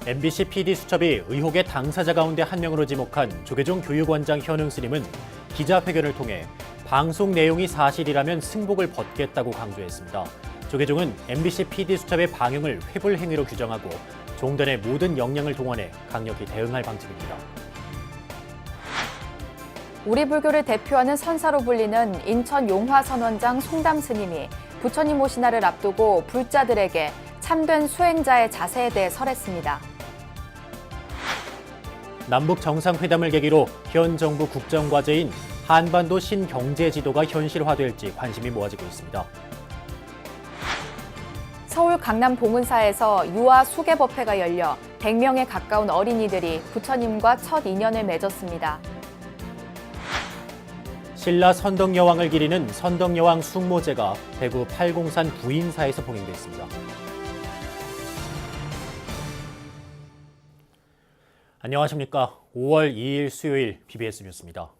MBC PD수첩이 의혹의 당사자 가운데 한 명으로 지목한 조계종 교육원장 현응 스님은 기자회견을 통해 방송 내용이 사실이라면 승복을 벗겠다고 강조했습니다. 조계종은 MBC PD수첩의 방영을 회불 행위로 규정하고 종단의 모든 역량을 동원해 강력히 대응할 방침입니다. 우리 불교를 대표하는 선사로 불리는 인천 용화선원장 송담 스님이 부처님 오신날을 앞두고 불자들에게 참된 수행자의 자세에 대해 설했습니다. 남북 정상회담을 계기로 현 정부 국정과제인 한반도 신경제지도가 현실화될지 관심이 모아지고 있습니다. 서울 강남 봉은사에서 유아 수계법회가 열려 100명에 가까운 어린이들이 부처님과 첫 인연을 맺었습니다. 신라 선덕여왕을 기리는 선덕여왕 숭모제가 대구 팔공산 부인사에서 봉행됐습니다. 안녕하십니까. 5월 2일 수요일 BBS 뉴스입니다.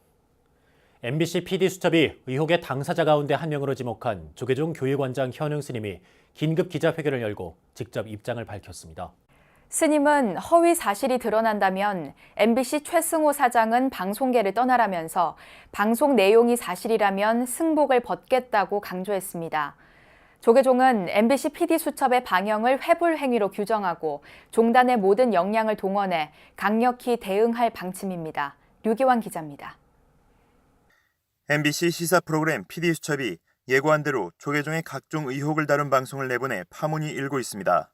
MBC PD수첩이 의혹의 당사자 가운데 한 명으로 지목한 조계종 교육원장 현응 스님이 긴급 기자회견을 열고 직접 입장을 밝혔습니다. 스님은 허위 사실이 드러난다면 MBC 최승호 사장은 방송계를 떠나라면서 방송 내용이 사실이라면 승복을 벗겠다고 강조했습니다. 조계종은 MBC PD수첩의 방영을 회불 행위로 규정하고 종단의 모든 역량을 동원해 강력히 대응할 방침입니다. 류기환 기자입니다. MBC 시사 프로그램 PD수첩이 예고한 대로 조계종의 각종 의혹을 다룬 방송을 내보내 파문이 일고 있습니다.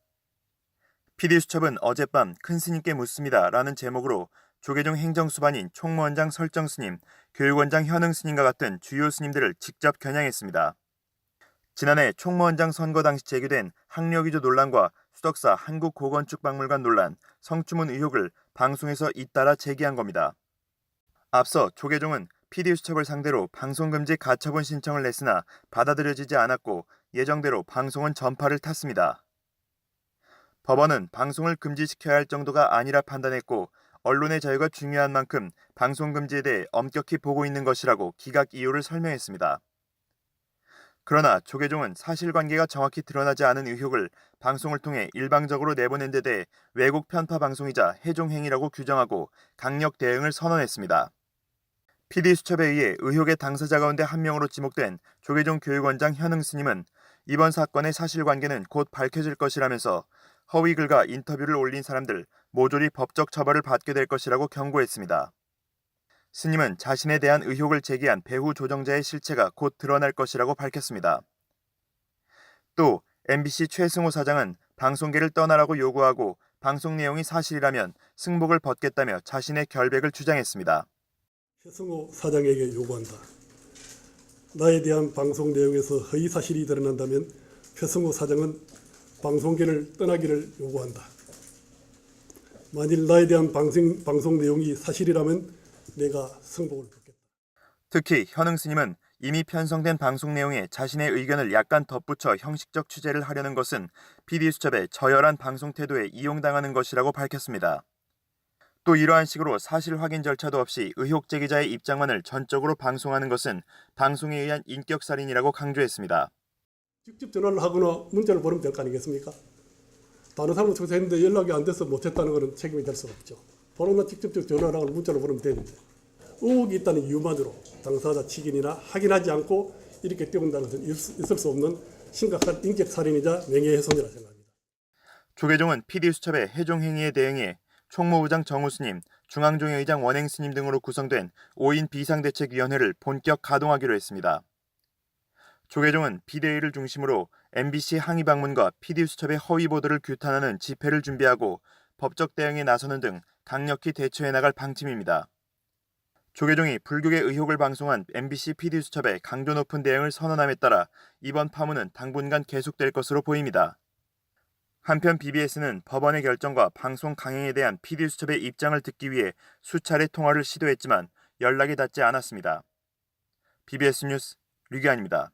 PD수첩은 어젯밤 큰 스님께 묻습니다 라는 제목으로 조계종 행정수반인 총무원장 설정 스님, 교육원장 현응 스님과 같은 주요 스님들을 직접 겨냥했습니다. 지난해 총무원장 선거 당시 제기된 학력위조 논란과 수덕사 한국고건축박물관 논란, 성추문 의혹을 방송에서 잇따라 제기한 겁니다. 앞서 조계종은 PD수첩을 상대로 방송금지 가처분 신청을 냈으나 받아들여지지 않았고 예정대로 방송은 전파를 탔습니다. 법원은 방송을 금지시켜야 할 정도가 아니라 판단했고 언론의 자유가 중요한 만큼 방송금지에 대해 엄격히 보고 있는 것이라고 기각 이유를 설명했습니다. 그러나 조계종은 사실관계가 정확히 드러나지 않은 의혹을 방송을 통해 일방적으로 내보낸 데 대해 왜곡 편파 방송이자 해종행위라고 규정하고 강력 대응을 선언했습니다. PD수첩에 의해 의혹의 당사자 가운데 한 명으로 지목된 조계종 교육원장 현응 스님은 이번 사건의 사실관계는 곧 밝혀질 것이라면서 허위 글과 인터뷰를 올린 사람들 모조리 법적 처벌을 받게 될 것이라고 경고했습니다. 스님은 자신에 대한 의혹을 제기한 배후 조정자의 실체가 곧 드러날 것이라고 밝혔습니다. 또 MBC 최승호 사장은 방송계를 떠나라고 요구하고 방송 내용이 사실이라면 승복을 벗겠다며 자신의 결백을 주장했습니다. 최승호 사장에게 요구한다. 나에 대한 방송 내용에서 허위 사실이 드러난다면 최승호 사장은 방송계를 떠나기를 요구한다. 만일 나에 대한 방송 내용이 사실이라면 내가 승복을 벗겠다. 특히 현응 스님은 이미 편성된 방송 내용에 자신의 의견을 약간 덧붙여 형식적 취재를 하려는 것은 PD수첩의 저열한 방송 태도에 이용당하는 것이라고 밝혔습니다. 또 이러한 식으로 사실 확인 절차도 없이 의혹 제기자의 입장만을 전적으로 방송하는 것은 방송에 의한 인격살인이라고 강조했습니다. 직접 전화를 하거나 문자를 보내면 될 거 아니겠습니까? 다른 사람을 조사했는데 연락이 안 돼서 못했다는 것은 책임이 될 수가 없죠. 번호나 직접적 전화를 하거나 문자를 보내면 되는데 의혹이 있다는 이유만으로 당사자 직인이나 확인하지 않고 이렇게 띄운다는 것은 있을 수 없는 심각한 인격살인이자 명예훼손이라 생각합니다. 조계종은 PD수첩의 해종행위에 대응해 총무부장 정우스님, 중앙종회의장 원행스님 등으로 구성된 5인 비상대책위원회를 본격 가동하기로 했습니다. 조계종은 비대위를 중심으로 MBC 항의 방문과 PD수첩의 허위 보도를 규탄하는 집회를 준비하고 법적 대응에 나서는 등 강력히 대처해 나갈 방침입니다. 조계종이 불교계 의혹을 방송한 MBC PD수첩의 강도 높은 대응을 선언함에 따라 이번 파문은 당분간 계속될 것으로 보입니다. 한편 BBS는 법원의 결정과 방송 강행에 대한 PD수첩의 입장을 듣기 위해 수차례 통화를 시도했지만 연락이 닿지 않았습니다. BBS 뉴스 류기환입니다.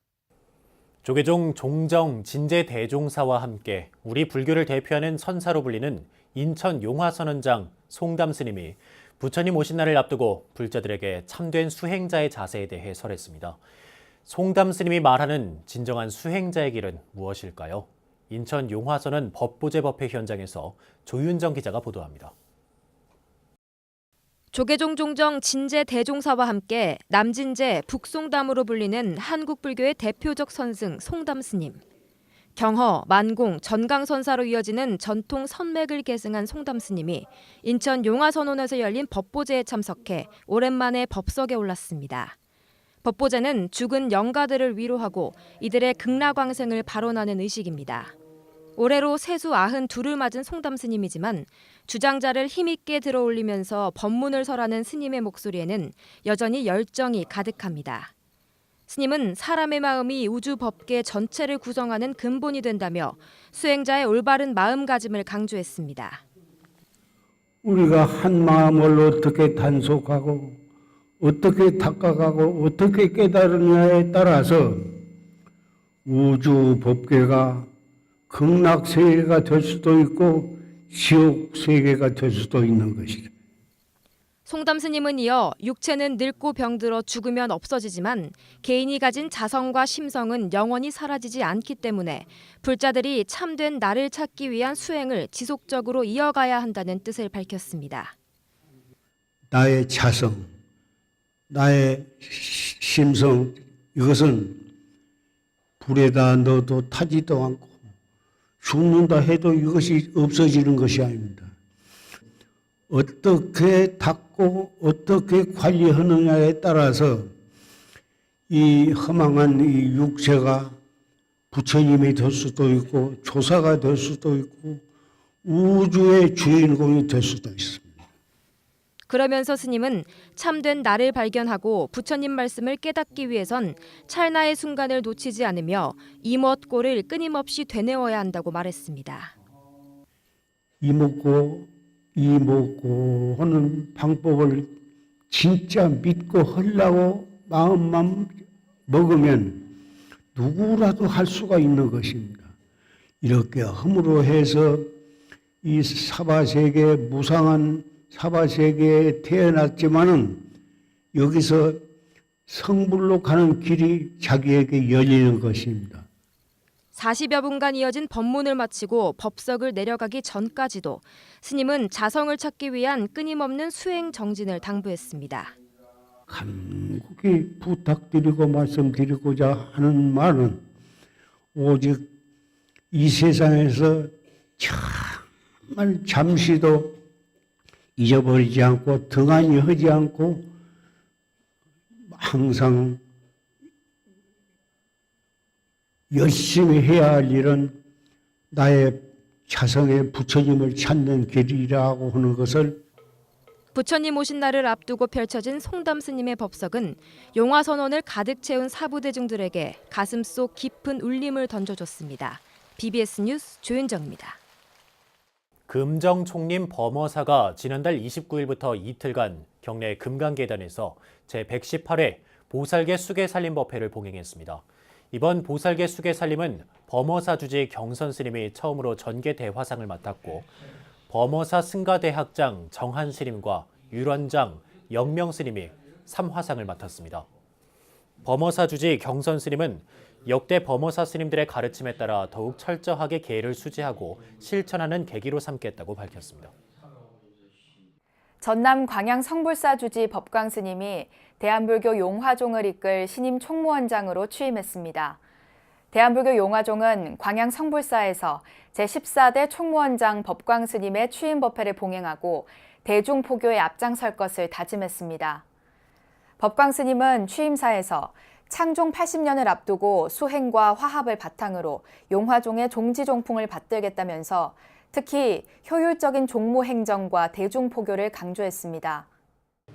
조계종 종정 진제대종사와 함께 우리 불교를 대표하는 선사로 불리는 인천 용화선원장 송담 스님이 부처님 오신 날을 앞두고 불자들에게 참된 수행자의 자세에 대해 설했습니다. 송담 스님이 말하는 진정한 수행자의 길은 무엇일까요? 인천 용화선언 법보제 법회 현장에서 조윤정 기자가 보도합니다. 조계종 종정 진제 대종사와 함께 남진제 북송담으로 불리는 한국 불교의 대표적 선승 송담 스님. 경허, 만공, 전강선사로 이어지는 전통 선맥을 계승한 송담 스님이 인천 용화선원에서 열린 법보제에 참석해 오랜만에 법석에 올랐습니다. 법보제는 죽은 영가들을 위로하고 이들의 극락왕생을 발언하는 의식입니다. 올해로 세수 92을 맞은 송담 스님이지만 주장자를 힘있게 들어올리면서 법문을 설하는 스님의 목소리에는 여전히 열정이 가득합니다. 스님은 사람의 마음이 우주 법계 전체를 구성하는 근본이 된다며 수행자의 올바른 마음가짐을 강조했습니다. 우리가 한 마음을 어떻게 단속하고 어떻게 닦아가고 어떻게 깨달으냐에 따라서 우주 법계가 극락세계가 될 수도 있고 지옥세계가 될 수도 있는 것이다. 송담 스님은 이어 육체는 늙고 병들어 죽으면 없어지지만 개인이 가진 자성과 심성은 영원히 사라지지 않기 때문에 불자들이 참된 나를 찾기 위한 수행을 지속적으로 이어가야 한다는 뜻을 밝혔습니다. 나의 자성, 나의 심성, 이것은 불에다 넣어도 타지도 않고 죽는다 해도 이것이 없어지는 것이 아닙니다. 어떻게 닦고 어떻게 관리하느냐에 따라서 이 허망한 이 육체가 부처님이 될 수도 있고 조사가 될 수도 있고 우주의 주인공이 될 수도 있습니다. 그러면서 스님은 참된 나를 발견하고 부처님 말씀을 깨닫기 위해선 찰나의 순간을 놓치지 않으며 이먹고를 끊임없이 되뇌어야 한다고 말했습니다. 이먹고 하는 방법을 진짜 믿고 하려고 마음만 먹으면 누구라도 할 수가 있는 것입니다. 이렇게 함으로 해서 이 사바세계 무상한 사바세계에 태어났지만은 여기서 성불로 가는 길이 자기에게 열리는 것입니다. 40여 분간 이어진 법문을 마치고 법석을 내려가기 전까지도 스님은 자성을 찾기 위한 끊임없는 수행 정진을 당부했습니다. 간곡히 부탁드리고 말씀드리고자 하는 말은 오직 이 세상에서 정말 잠시도 잊어버리지 않고 등한히 하지 않고 항상 열심히 해야 할 일은 나의 자성의 부처님을 찾는 길이라고 하는 것을 부처님 오신 날을 앞두고 펼쳐진 송담 스님의 법석은 용화선원을 가득 채운 사부대중들에게 가슴속 깊은 울림을 던져줬습니다. BBS 뉴스 조윤정입니다. 금정 총림 범어사가 지난달 29일부터 이틀간 경내 금강계단에서 제118회 보살개 수계살림법회를 봉행했습니다. 이번 보살개 수계살림은 범어사 주지 경선 스님이 처음으로 전계 대화상을 맡았고 범어사 승가대학장 정한 스님과 율원장 영명 스님이 3화상을 맡았습니다. 범어사 주지 경선 스님은 역대 범어사 스님들의 가르침에 따라 더욱 철저하게 계를 수지하고 실천하는 계기로 삼겠다고 밝혔습니다. 전남 광양 성불사 주지 법광 스님이 대한불교 용화종을 이끌 신임 총무원장으로 취임했습니다. 대한불교 용화종은 광양 성불사에서 제14대 총무원장 법광 스님의 취임 법회를 봉행하고 대중포교에 앞장설 것을 다짐했습니다. 법광 스님은 취임사에서 창종 80년을 앞두고 수행과 화합을 바탕으로 용화종의 종지종풍을 받들겠다면서 특히 효율적인 종무행정과 대중포교를 강조했습니다.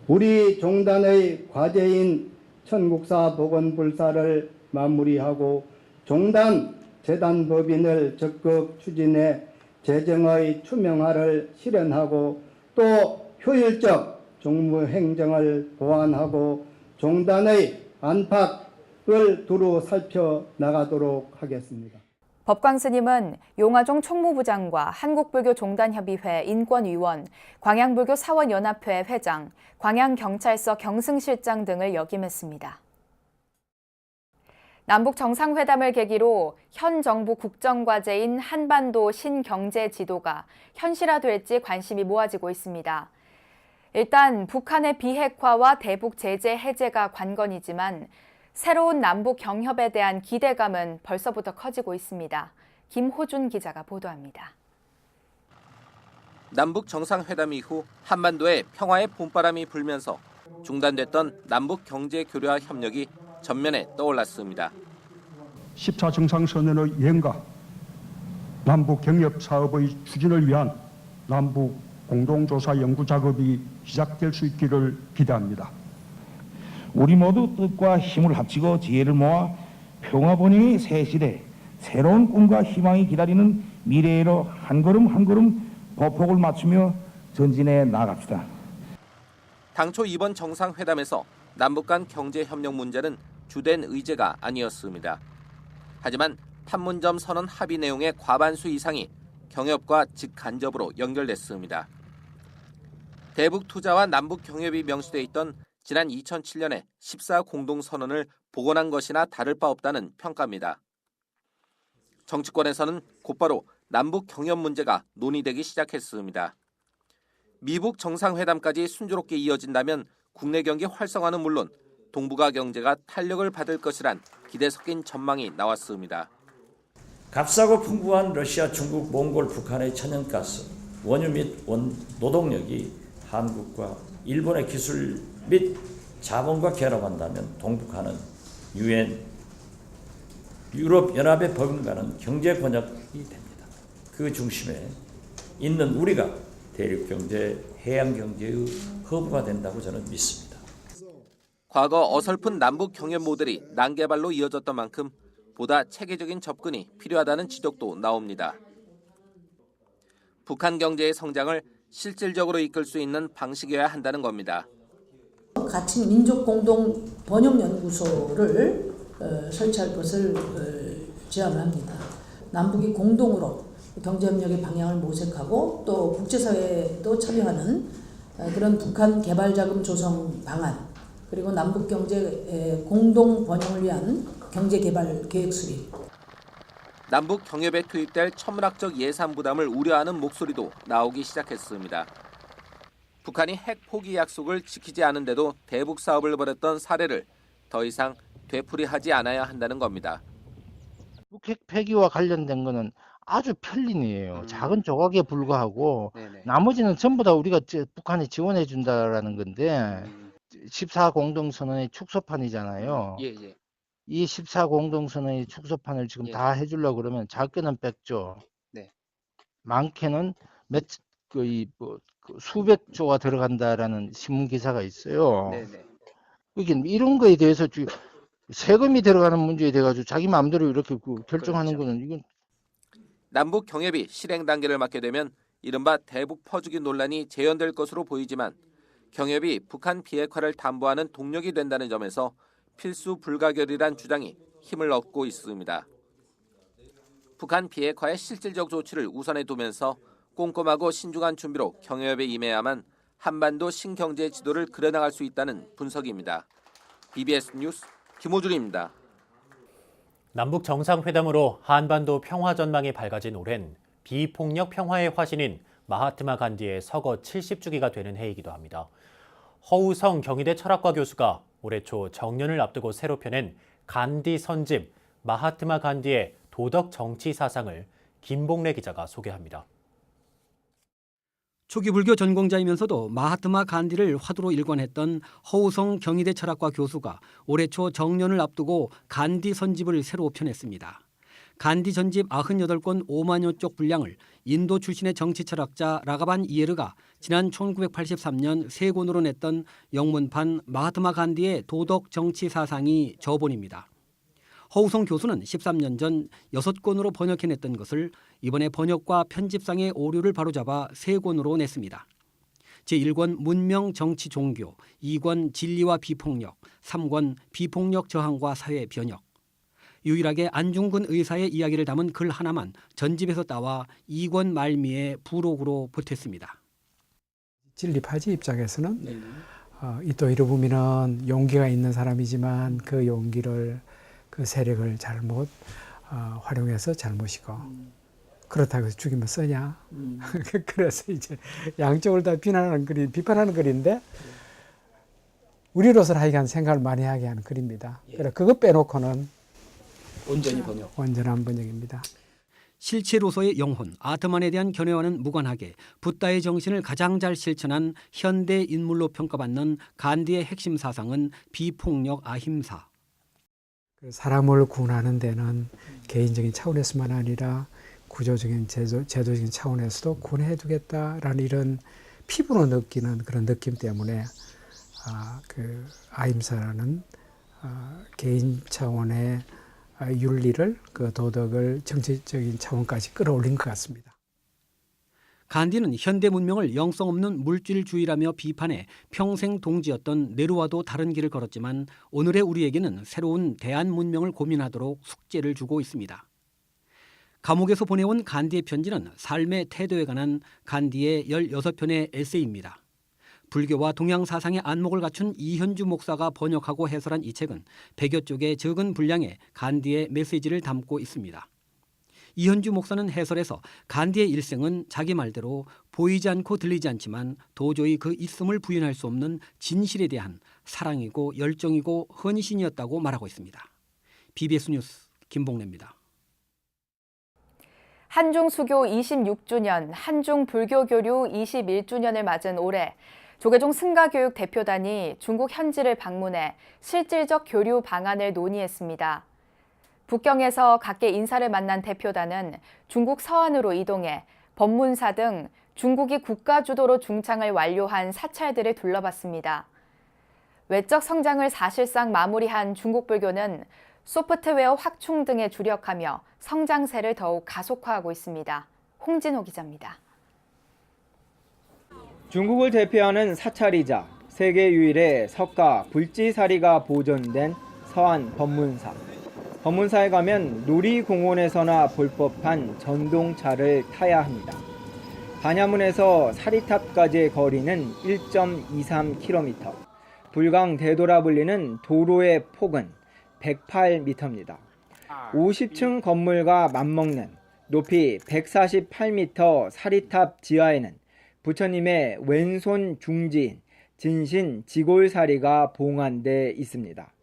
우리 종단의 과제인 천국사 복원불사를 마무리하고 종단 재단법인을 적극 추진해 재정의 투명화를 실현하고 또 효율적 종무행정을 보완하고 종단의 안팎을 두루 살펴나가도록 하겠습니다. 법광 스님은 용화종 총무부장과 한국불교종단협의회 인권위원, 광양불교 사원연합회 회장, 광양경찰서 경승실장 등을 역임했습니다. 남북 정상회담을 계기로 현 정부 국정과제인 한반도 신경제 지도가 현실화될지 관심이 모아지고 있습니다. 일단 북한의 비핵화와 대북 제재 해제가 관건이지만 새로운 남북 경협에 대한 기대감은 벌써부터 커지고 있습니다. 김호준 기자가 보도합니다. 남북 정상회담 이후 한반도에 평화의 봄바람이 불면서 중단됐던 남북 경제 교류와 협력이 전면에 떠올랐습니다. 14 정상선언의 이행과 남북 경협 사업의 추진을 위한 남북 공동조사 연구 작업이 시작될 수 있기를 기대합니다. 우리 모두 뜻과 힘을 합치고 지혜를 모아 평화번영의 새 시대, 새로운 꿈과 희망이 기다리는 미래로 한 걸음 한 걸음 보폭을 맞추며 전진해 나갑시다. 당초 이번 정상회담에서 남북 간 경제협력 문제는 주된 의제가 아니었습니다. 하지만 판문점 선언 합의 내용의 과반수 이상이 경협과 직간접으로 연결됐습니다. 대북 투자와 남북 경협이 명시돼 있던 지난 2007년에 14 공동선언을 복원한 것이나 다를 바 없다는 평가입니다. 정치권에서는 곧바로 남북 경협 문제가 논의되기 시작했습니다. 미북 정상회담까지 순조롭게 이어진다면 국내 경기 활성화는 물론 동북아 경제가 탄력을 받을 것이란 기대 섞인 전망이 나왔습니다. 값싸고 풍부한 러시아, 중국, 몽골, 북한의 천연가스, 원유 및 노동력이 한국과 일본의 기술 및 자본과 결합한다면 동북아는 유엔, 유럽연합에 버금가는 경제 권역이 됩니다. 그 중심에 있는 우리가 대륙경제, 해양경제의 허브가 된다고 저는 믿습니다. 과거 어설픈 남북 경협 모델이 난개발로 이어졌던 만큼 보다 체계적인 접근이 필요하다는 지적도 나옵니다. 북한 경제의 성장을 실질적으로 이끌 수 있는 방식이어야 한다는 겁니다. 같이 민족 공동 번영 연구소를 설치할 것을 제안을 합니다. 남북이 공동으로 경제협력의 방향을 모색하고 또 국제사회도 참여하는 그런 북한 개발자금 조성 방안, 그리고 남북 경제 공동 번영을 위한 경제 개발 계획 수립. 남북 경협에 투입될 천문학적 예산 부담을 우려하는 목소리도 나오기 시작했습니다. 북한이 핵 포기 약속을 지키지 않은데도 대북 사업을 벌였던 사례를 더 이상 되풀이하지 않아야 한다는 겁니다. 북핵 폐기와 관련된 거는 아주 편린이에요. 작은 조각에 불과하고 나머지는 전부 다 우리가 북한이 지원해 준다라는 건데 14 공동선언의 축소판이잖아요. 이 14 공동선언의 축소판을 지금 다 해주려고 그러면 작게는 100조, 많게는 수백 조가 들어간다라는 신문 기사가 있어요. 이게 이런 거에 대해서 세금이 들어가는 문제에 대해 가지고 자기 마음대로 이렇게 결정하는 거는 이건 남북 경협이 실행 단계를 맞게 되면 이른바 대북 퍼주기 논란이 재현될 것으로 보이지만 경협이 북한 비핵화를 담보하는 동력이 된다는 점에서 필수 불가결이란 주장이 힘을 얻고 있습니다. 북한 비핵화의 실질적 조치를 우선에 두면서 꼼꼼하고 신중한 준비로 경협에 임해야만 한반도 신경제 지도를 그려나갈 수 있다는 분석입니다. BBS 뉴스 김호준입니다. 남북 정상회담으로 한반도 평화 전망이 밝아진 올해는 비폭력 평화의 화신인 마하트마 간디의 서거 70주기가 되는 해이기도 합니다. 허우성 경희대 철학과 교수가 올해 초 정년을 앞두고 새로 펴낸 간디 선집 마하트마 간디의 도덕 정치 사상을 김봉래 기자가 소개합니다. 초기 불교 전공자이면서도 마하트마 간디를 화두로 일관했던 허우성 경희대 철학과 교수가 올해 초 정년을 앞두고 간디 선집을 새로 펴냈습니다. 간디 전집 98권 5만여 쪽 분량을 인도 출신의 정치 철학자 라가반 이에르가 지난 1983년 세 권으로 냈던 영문판 마하트마 간디의 도덕 정치 사상이 저본입니다. 허우성 교수는 13년 전 6권으로 번역해냈던 것을 이번에 번역과 편집상의 오류를 바로잡아 3권으로 냈습니다. 제1권 문명, 정치, 종교, 2권 진리와 비폭력, 3권 비폭력 저항과 사회 변혁. 유일하게 안중근 의사의 이야기를 담은 글 하나만 전집에서 따와 2권 말미에 부록으로 보탰습니다. 진리파지 입장에서는 이토 히로부미는 용기가 있는 사람이지만 그 용기를 그 세력을 잘못 활용해서 잘못이고 그렇다고 해서 죽이면 쓰냐? 그래서 이제 양쪽을 다 비판하는 글인데 우리로서는 하여간 생각을 많이 하게 하는 글입니다. 그래 그거 빼놓고는 온전한 번역입니다. 실체로서의 영혼, 아트만에 대한 견해와는 무관하게 붓다의 정신을 가장 잘 실천한 현대 인물로 평가받는 간디의 핵심 사상은 비폭력 아힘사. 사람을 구원하는 데는 개인적인 차원에서만 아니라 구조적인 제도적인 차원에서도 구원해 주겠다라는 이런 피부로 느끼는 그런 느낌 때문에 그 아힘사라는 개인 차원의 윤리를 그 도덕을 정치적인 차원까지 끌어올린 것 같습니다. 간디는 현대 문명을 영성 없는 물질주의라며 비판해 평생 동지였던 네루와도 다른 길을 걸었지만 오늘의 우리에게는 새로운 대한 문명을 고민하도록 숙제를 주고 있습니다. 감옥에서 보내온 간디의 편지는 삶의 태도에 관한 간디의 16편의 에세이입니다. 불교와 동양 사상의 안목을 갖춘 이현주 목사가 번역하고 해설한 이 책은 100여 쪽의 적은 분량의 간디의 메시지를 담고 있습니다. 이현주 목사는 해설에서 간디의 일생은 자기 말대로 보이지 않고 들리지 않지만 도저히 그 있음을 부인할 수 없는 진실에 대한 사랑이고 열정이고 헌신이었다고 말하고 있습니다. BBS 뉴스 김봉래입니다. 한중 수교 26주년, 한중 불교 교류 21주년을 맞은 올해 조계종 승가교육 대표단이 중국 현지를 방문해 실질적 교류 방안을 논의했습니다. 북경에서 각계 인사를 만난 대표단은 중국 서안으로 이동해 법문사 등 중국이 국가 주도로 중창을 완료한 사찰들을 둘러봤습니다. 외적 성장을 사실상 마무리한 중국 불교는 소프트웨어 확충 등에 주력하며 성장세를 더욱 가속화하고 있습니다. 홍진호 기자입니다. 중국을 대표하는 사찰이자 세계 유일의 석가 불지사리가 보존된 서안 법문사. 법문사에 가면 놀이공원에서나 볼 법한 전동차를 타야 합니다. 반야문에서 사리탑까지의 거리는 1.23km, 불강 대도라 불리는 도로의 폭은 108m입니다. 50층 건물과 맞먹는 높이 148m 사리탑 지하에는 부처님의 왼손 중지인 진신 지골사리가 봉안돼 있습니다.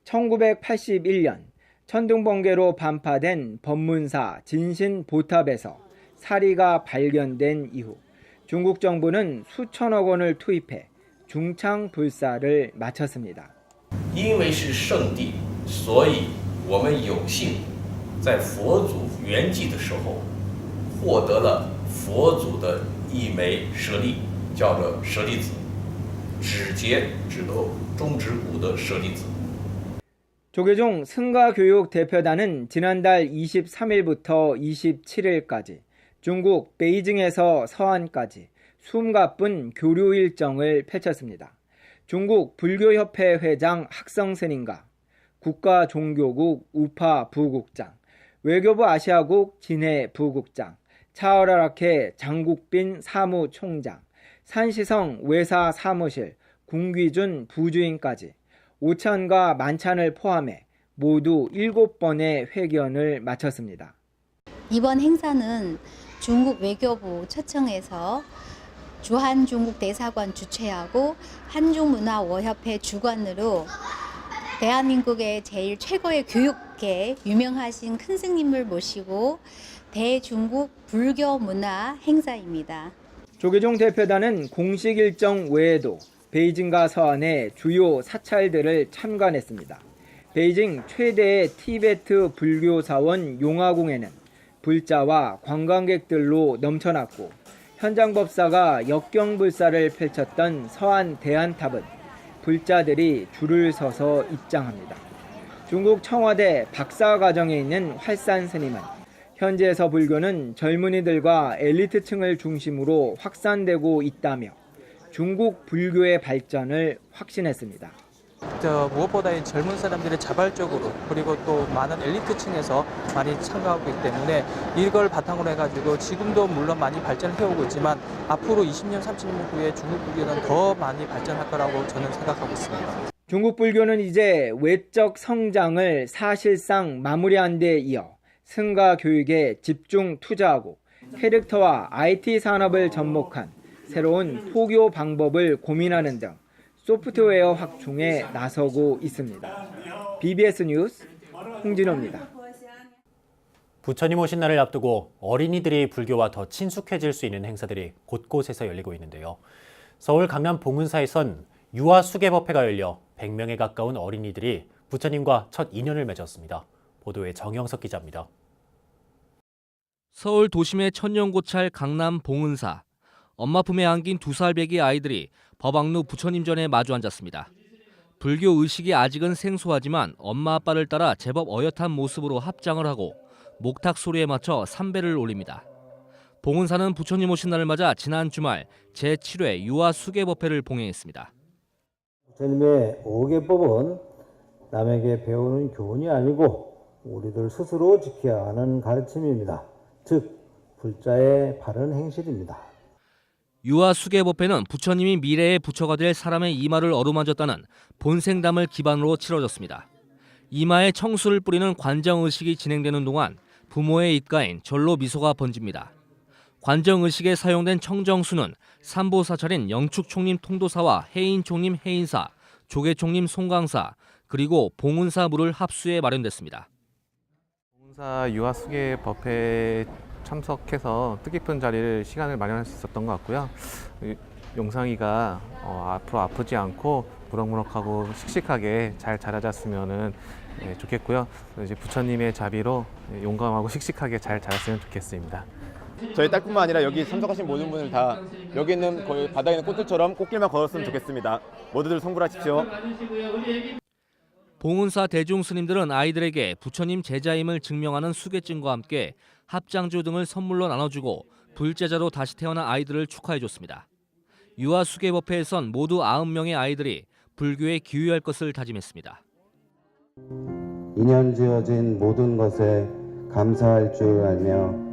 1981년 천둥번개로 반파된 법문사 진신 보탑에서 사리가 발견된 이후 중국 정부는 수천억 원을 투입해 중창 불사를 마쳤습니다. 因为是圣地，所以我们有幸在佛祖圆寂的时候获得了佛祖的一枚舍利，叫做舍利子，指节指头中指骨的舍利子。 조계종 승가교육 대표단은 지난달 23일부터 27일까지 중국 베이징에서 서안까지 숨가쁜 교류 일정을 펼쳤습니다. 중국 불교협회 회장 학성스님과 국가종교국 우파 부국장, 외교부 아시아국 진해 부국장, 차오라라케 장국빈 사무총장, 산시성 외사 사무실 궁귀준 부주임까지 오찬과 만찬을 포함해 모두 7번의 회견을 마쳤습니다. 이번 행사는 중국 외교부 초청해서 주한중국 대사관 주최하고 한중문화워협회 주관으로 대한민국의 제일 최고의 교육계 유명하신 큰 스님을 모시고 대중국 불교 문화 행사입니다. 조계종 대표단은 공식 일정 외에도 베이징과 서안의 주요 사찰들을 참관했습니다. 베이징 최대의 티베트 불교 사원 용화궁에는 불자와 관광객들로 넘쳐났고 현장 법사가 역경불사를 펼쳤던 서안 대안탑은 불자들이 줄을 서서 입장합니다. 중국 청와대 박사과정에 있는 활산 스님은 현지에서 불교는 젊은이들과 엘리트층을 중심으로 확산되고 있다며 중국 불교의 발전을 확신했습니다. 무엇보다 젊은 사람들이 자발적으로 그리고 또 많은 엘리트층에서 많이 참가하고 있기 때문에 이걸 바탕으로 해가지고 지금도 물론 많이 발전해오고 있지만 앞으로 20년, 30년 후에 중국 불교는 더 많이 발전할 거라고 저는 생각하고 있습니다. 중국 불교는 이제 외적 성장을 사실상 마무리한 데 이어 승가 교육에 집중 투자하고 캐릭터와 IT 산업을 접목한 새로운 포교 방법을 고민하는 등 소프트웨어 확충에 나서고 있습니다. BBS 뉴스 홍진호입니다. 부처님 오신 날을 앞두고 어린이들이 불교와 더 친숙해질 수 있는 행사들이 곳곳에서 열리고 있는데요. 서울 강남 봉은사에선 유아 수계법회가 열려 100명에 가까운 어린이들이 부처님과 첫 인연을 맺었습니다. 보도에 정영석 기자입니다. 서울 도심의 천년고찰 강남 봉은사. 엄마 품에 안긴 2살 배기 아이들이 법왕루 부처님 전에 마주 앉았습니다. 불교 의식이 아직은 생소하지만 엄마 아빠를 따라 제법 어엿한 모습으로 합장을 하고 목탁 소리에 맞춰 삼배를 올립니다. 봉은사는 부처님 오신 날을 맞아 지난 주말 제7회 유아 수계법회를 봉행했습니다. 부처님의 오계법은 남에게 배우는 교훈이 아니고 우리들 스스로 지켜야 하는 가르침입니다. 즉, 불자의 바른 행실입니다. 유아 수계법회는 부처님이 미래의 부처가 될 사람의 이마를 어루만졌다는 본생담을 기반으로 치러졌습니다. 이마에 청수를 뿌리는 관정의식이 진행되는 동안 부모의 입가엔 절로 미소가 번집니다. 관정의식에 사용된 청정수는 삼보사찰인 영축총림 통도사와 해인총림 해인사, 조계총림 송강사, 그리고 봉은사물을 합수해 마련됐습니다. 봉은사 유아수계법회에 참석해서 뜻깊은 자리를 시간을 마련할 수 있었던 것 같고요. 용상이가 앞으로 아프지 않고 무럭무럭하고 씩씩하게 잘 자라졌으면 좋겠고요. 이제 부처님의 자비로 용감하고 씩씩하게 잘 자랐으면 좋겠습니다. 저희 딸뿐만 아니라 여기 참석하신 모든 분들 다 여기 있는 거의 바닥에 있는 꽃들처럼 꽃길만 걸었으면 좋겠습니다. 모두들 성불하십시오. 봉은사 대중 스님들은 아이들에게 부처님 제자임을 증명하는 수계증과 함께 합장주 등을 선물로 나눠주고 불제자로 다시 태어난 아이들을 축하해줬습니다. 유아 수계법회에선 모두 90명의 아이들이 불교에 기여할 것을 다짐했습니다. 인연 지어진 모든 것에 감사할 줄 알며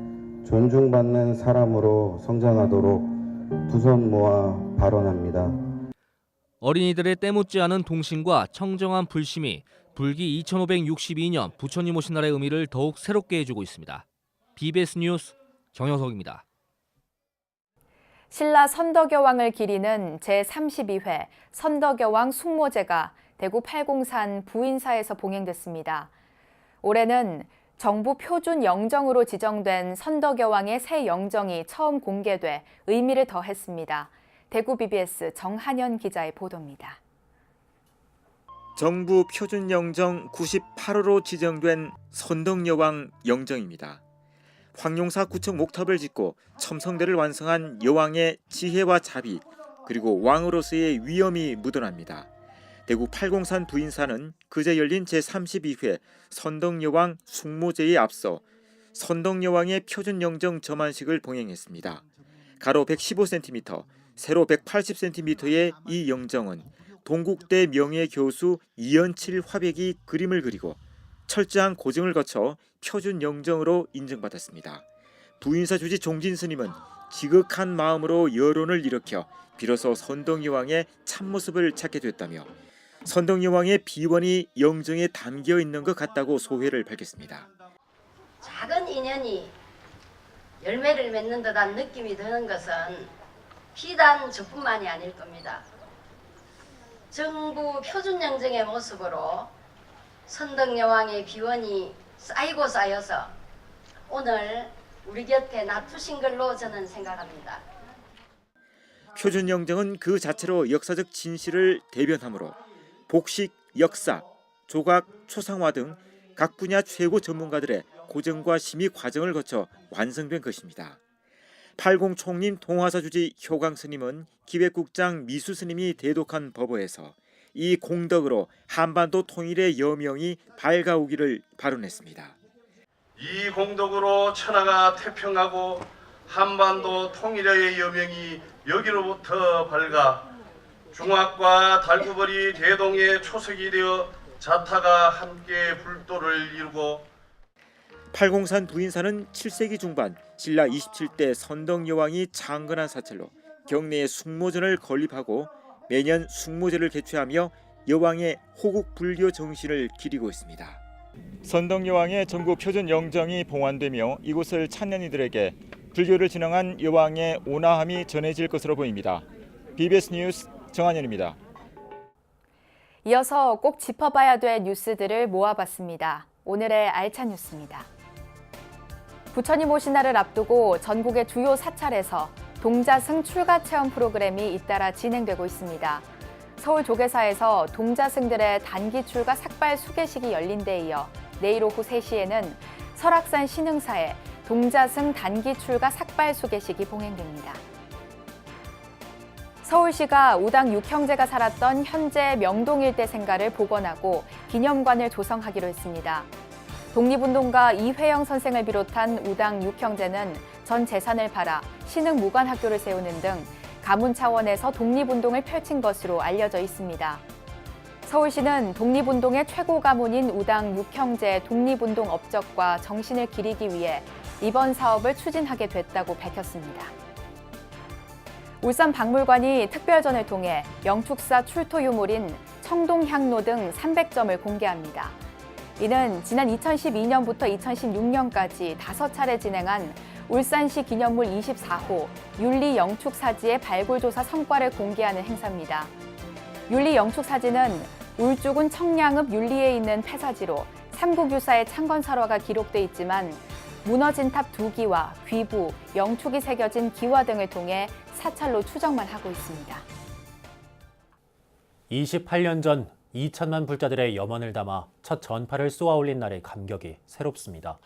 존중받는 사람으로 성장하도록 두 손 모아 발언합니다. 어린이들의 때묻지 않은 동심과 청정한 불심이 불기 2562년 부처님 오신 날의 의미를 더욱 새롭게 해주고 있습니다. BBS 뉴스 정영석입니다. 신라 선덕여왕을 기리는 제32회 선덕여왕 숙모제가 대구 팔공산 부인사에서 봉행됐습니다. 올해는 정부 표준 영정으로 지정된 선덕여왕의 새 영정이 처음 공개돼 의미를 더했습니다. 대구 BBS 정한현 기자의 보도입니다. 정부 표준 영정 98호로 지정된 선덕여왕 영정입니다. 황룡사 구청 목탑을 짓고 첨성대를 완성한 여왕의 지혜와 자비 그리고 왕으로서의 위엄이 묻어납니다. 대구 팔공산 부인사는 그제 열린 제32회 선덕여왕 숙모제에 앞서 선덕여왕의 표준 영정 점안식을 봉행했습니다. 가로 115cm, 세로 180cm의 이 영정은 동국대 명예교수 이연칠 화백이 그림을 그리고 철저한 고증을 거쳐 표준 영정으로 인정받았습니다. 부인사 주지 종진 스님은 지극한 마음으로 여론을 일으켜 비로소 선덕여왕의 참모습을 찾게 됐다며 선덕여왕의 비원이 영정에 담겨 있는 것 같다고 소회를 밝혔습니다. 작은 인연이 열매를 맺는 듯한 느낌이 드는 것은 비단 저뿐만이 아닐 겁니다. 정부 표준 영정의 모습으로 선덕여왕의 비원이 쌓이고 쌓여서 오늘 우리 곁에 놔두신 걸로 저는 생각합니다. 표준 영정은 그 자체로 역사적 진실을 대변하므로 복식, 역사, 조각, 초상화 등 각 분야 최고 전문가들의 고증과 심의 과정을 거쳐 완성된 것입니다. 팔공총림 동화사 주지 효강 스님은 기획국장 미수 스님이 대독한 법어에서 이 공덕으로 한반도 통일의 여명이 밝아오기를 발언했습니다. 이 공덕으로 천하가 태평하고 한반도 통일의 여명이 여기로부터 밝아 중학과 달구벌이 대동의 초석이 되어 자타가 함께 불도를 이루고 팔공산 부인사는 7세기 중반 신라 27대 선덕여왕이 창건한 사찰로 경내에 숙모전을 건립하고 매년 숙모제를 개최하며 여왕의 호국 불교 정신을 기리고 있습니다. 선덕여왕의 전국 표준 영정이 봉환되며 이곳을 찾는 이들에게 불교를 진흥한 여왕의 온화함이 전해질 것으로 보입니다. BBS 뉴스 정한현입니다. 이어서 꼭 짚어봐야 될 뉴스들을 모아봤습니다. 오늘의 알찬 뉴스입니다. 부처님 오신 날을 앞두고 전국의 주요 사찰에서 동자승 출가 체험 프로그램이 잇따라 진행되고 있습니다. 서울 조계사에서 동자승들의 단기 출가 삭발 수계식이 열린 데 이어 내일 오후 3시에는 설악산 신흥사에 동자승 단기 출가 삭발 수계식이 봉행됩니다. 서울시가 우당 6형제가 살았던 현재 명동 일대 생가를 복원하고 기념관을 조성하기로 했습니다. 독립운동가 이회영 선생을 비롯한 우당 6형제는 전 재산을 팔아 신흥무관학교를 세우는 등 가문 차원에서 독립운동을 펼친 것으로 알려져 있습니다. 서울시는 독립운동의 최고 가문인 우당 6형제의 독립운동 업적과 정신을 기리기 위해 이번 사업을 추진하게 됐다고 밝혔습니다. 울산박물관이 특별전을 통해 영축사 출토 유물인 청동향로 등 300점을 공개합니다. 이는 지난 2012년부터 2016년까지 5차례 진행한 울산시 기념물 24호 윤리 영축 사지의 발굴 조사 성과를 공개하는 행사입니다. 윤리 영축 사지는 울주군 청량읍 윤리에 있는 폐사지로 삼국유사의 창건설화가 기록돼 있지만 무너진 탑 2기와 귀부, 영축이 새겨진 기와 등을 통해 사찰로 추정만 하고 있습니다. 28년 전 2천만 불자들의 염원을 담아 첫 전파를 쏘아올린 날의 감격이 새롭습니다.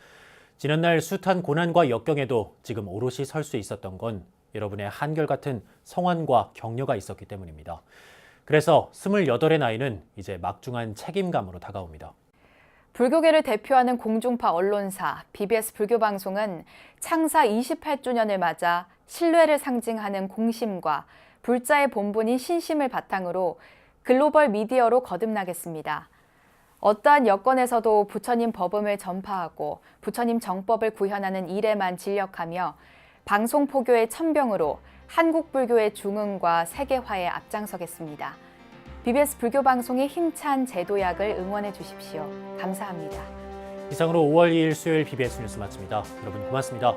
지난날 숱한 고난과 역경에도 지금 오롯이 설 수 있었던 건 여러분의 한결같은 성환과 격려가 있었기 때문입니다. 그래서 28의 나이는 이제 막중한 책임감으로 다가옵니다. 불교계를 대표하는 공중파 언론사 BBS 불교방송은 창사 28주년을 맞아 신뢰를 상징하는 공심과 불자의 본분인 신심을 바탕으로 글로벌 미디어로 거듭나겠습니다. 어떠한 여건에서도 부처님 법음을 전파하고 부처님 정법을 구현하는 일에만 진력하며 방송 포교의 천병으로 한국 불교의 중흥과 세계화에 앞장서겠습니다. BBS 불교방송의 힘찬 제도약을 응원해 주십시오. 감사합니다. 이상으로 5월 2일 수요일 BBS 뉴스 마칩니다. 여러분 고맙습니다.